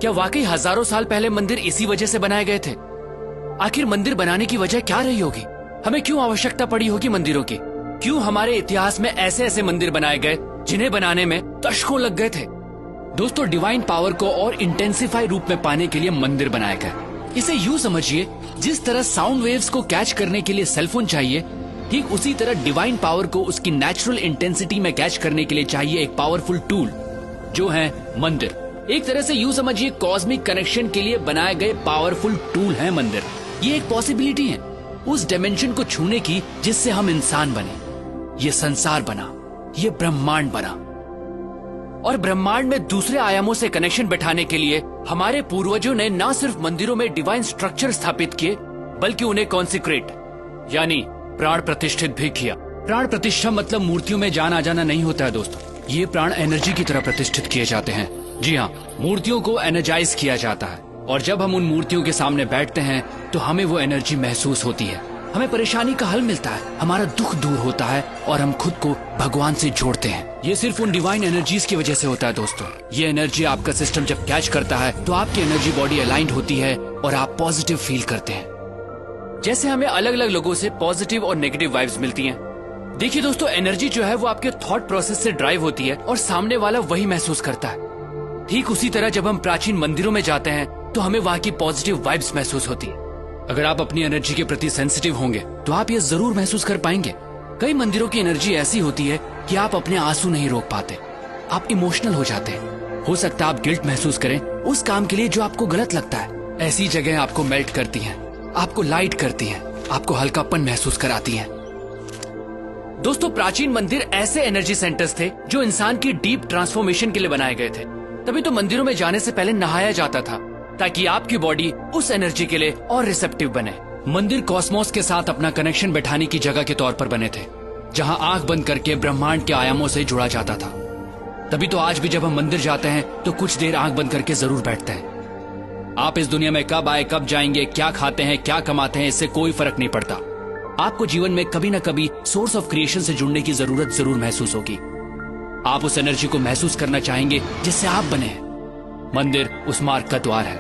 क्या वाकई हजारों साल पहले मंदिर इसी वजह से बनाए गए थे? आखिर मंदिर बनाने की वजह क्या रही होगी? हमें क्यों आवश्यकता पड़ी होगी मंदिरों की? क्यों हमारे इतिहास में ऐसे ऐसे मंदिर बनाए गए जिन्हें बनाने में दशकों लग गए थे? दोस्तों, डिवाइन पावर को और इंटेंसिफाई रूप में पाने के लिए मंदिर बनाए गए। इसे यूं समझिए, जिस तरह साउंड वेव्स को कैच करने के लिए सेलफोन चाहिए, ठीक उसी तरह डिवाइन पावर को उसकी नेचुरल इंटेंसिटी में कैच करने के लिए चाहिए एक पावरफुल टूल, जो है मंदिर। एक तरह से यूं समझिए, कॉस्मिक कनेक्शन के लिए बनाए गए पावरफुल टूल है मंदिर। ये एक पॉसिबिलिटी है उस डायमेंशन को छूने की जिससे हम इंसान बने, ये संसार बना, ये ब्रह्मांड बना। और ब्रह्मांड में दूसरे आयामों से कनेक्शन बैठाने के लिए हमारे पूर्वजों ने न सिर्फ मंदिरों में डिवाइन स्ट्रक्चर स्थापित किए, बल्कि उन्हें कॉन्सिक्रेट यानी प्राण प्रतिष्ठित भी किया। प्राण प्रतिष्ठा मतलब मूर्तियों में जान आ जाना नहीं होता है दोस्तों, ये प्राण एनर्जी की तरह प्रतिष्ठित किए जाते हैं। जी हाँ, मूर्तियों को एनर्जाइज किया जाता है, और जब हम उन मूर्तियों के सामने बैठते हैं तो हमें वो एनर्जी महसूस होती है। हमें परेशानी का हल मिलता है, हमारा दुख दूर होता है और हम खुद को भगवान से जोड़ते हैं। ये सिर्फ उन डिवाइन एनर्जीज की वजह से होता है दोस्तों। ये एनर्जी आपका सिस्टम जब कैच करता है तो आपकी एनर्जी बॉडी अलाइंड होती है और आप पॉजिटिव फील करते हैं। जैसे हमें अलग अलग लोगों से पॉजिटिव और नेगेटिव वाइब्स मिलती हैं। देखिए दोस्तों, एनर्जी जो है वो आपके थॉट प्रोसेस से ड्राइव होती है और सामने वाला वही महसूस करता है। ठीक उसी तरह जब हम प्राचीन मंदिरों में जाते हैं तो हमें वहाँ की पॉजिटिव वाइब्स महसूस होती है। अगर आप अपनी एनर्जी के प्रति सेंसिटिव होंगे तो आप ये जरूर महसूस कर पाएंगे। कई मंदिरों की एनर्जी ऐसी होती है कि आप अपने आंसू नहीं रोक पाते, आप इमोशनल हो जाते हैं। हो सकता है आप गिल्ट महसूस करें उस काम के लिए जो आपको गलत लगता है। ऐसी जगह आपको मेल्ट करती हैं, आपको लाइट करती हैं, आपको हल्कापन महसूस कराती हैं। दोस्तों, प्राचीन मंदिर ऐसे एनर्जी सेंटर्स थे जो इंसान की डीप ट्रांसफॉर्मेशन के लिए बनाए गए थे। तभी तो मंदिरों में जाने से पहले नहाया जाता था, ताकि आपकी बॉडी उस एनर्जी के लिए और रिसेप्टिव बने। मंदिर कॉस्मोस के साथ अपना कनेक्शन बैठाने की जगह के तौर पर बने थे, जहां आंख बंद करके ब्रह्मांड के आयामों से जुड़ा जाता था। तभी तो आज भी जब हम मंदिर जाते हैं तो कुछ देर आंख बंद करके जरूर बैठते हैं। आप इस दुनिया में कब आए, कब जाएंगे, क्या खाते हैं, क्या कमाते हैं, इससे कोई फर्क नहीं पड़ता। आपको जीवन में कभी न कभी सोर्स ऑफ क्रिएशन से जुड़ने की जरूरत जरूर महसूस होगी। आप उस एनर्जी को महसूस करना चाहेंगे जिससे आप बने हैं। मंदिर उस मार्ग का द्वार है।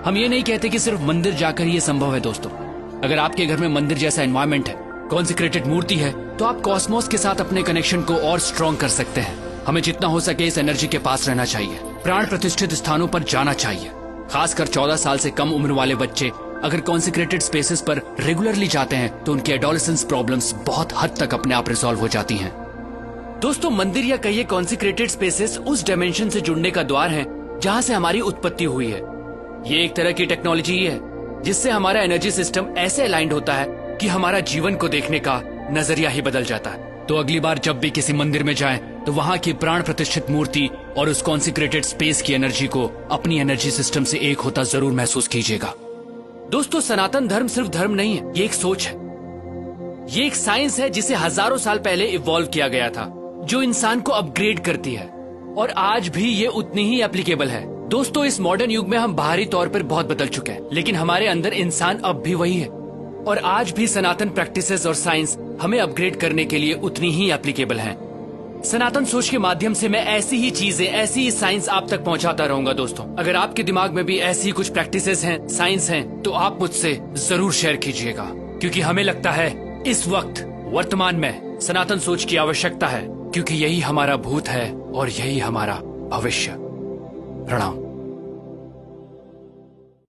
हम ये नहीं कहते कि सिर्फ मंदिर जाकर ये संभव है दोस्तों। अगर आपके घर में मंदिर जैसा एनवायरनमेंट है, कॉन्सिक्रेटेड मूर्ति है, तो आप कॉस्मोस के साथ अपने कनेक्शन को और स्ट्रॉन्ग कर सकते हैं। हमें जितना हो सके इस एनर्जी के पास रहना चाहिए, प्राण प्रतिष्ठित स्थानों पर जाना चाहिए। खासकर 14 साल से कम उम्र वाले बच्चे अगर कॉन्सिक्रेटेड स्पेसेस पर रेगुलरली जाते हैं तो उनकी एडोलेसेंस प्रॉब्लम्स बहुत हद तक अपने आप रिजॉल्व हो जाती हैं। दोस्तों, मंदिर या कहिए कॉन्सिक्रेटेड स्पेसेस उस डायमेंशन से जुड़ने का द्वार है जहां से हमारी उत्पत्ति हुई है। ये एक तरह की टेक्नोलॉजी है जिससे हमारा एनर्जी सिस्टम ऐसे अलाइंड होता है कि हमारा जीवन को देखने का नजरिया ही बदल जाता है। तो अगली बार जब भी किसी मंदिर में जाएं तो वहां की प्राण प्रतिष्ठित मूर्ति और उस कॉन्सिक्रेटेड स्पेस की एनर्जी को अपनी एनर्जी सिस्टम से एक होता जरूर महसूस कीजिएगा। दोस्तों, सनातन धर्म सिर्फ धर्म नहीं है, ये एक सोच है, ये एक साइंस है जिसे हजारों साल पहले इवॉल्व किया गया था, जो इंसान को अपग्रेड करती है और आज भी ये उतनी ही एप्लीकेबल है। दोस्तों, इस मॉडर्न युग में हम बाहरी तौर पर बहुत बदल चुके हैं, लेकिन हमारे अंदर इंसान अब भी वही है और आज भी सनातन प्रैक्टिसेस और साइंस हमें अपग्रेड करने के लिए उतनी ही एप्लीकेबल हैं। सनातन सोच के माध्यम से मैं ऐसी ही चीजें, ऐसी ही साइंस आप तक पहुंचाता रहूंगा। दोस्तों, अगर आपके दिमाग में भी ऐसी ही कुछ प्रैक्टिसेस हैं, साइंस हैं, तो आप मुझसे जरूर शेयर कीजिएगा, क्योंकि हमें लगता है इस वक्त वर्तमान में सनातन सोच की आवश्यकता है, क्योंकि यही हमारा भूत है और यही हमारा भविष्य। प्रणाम।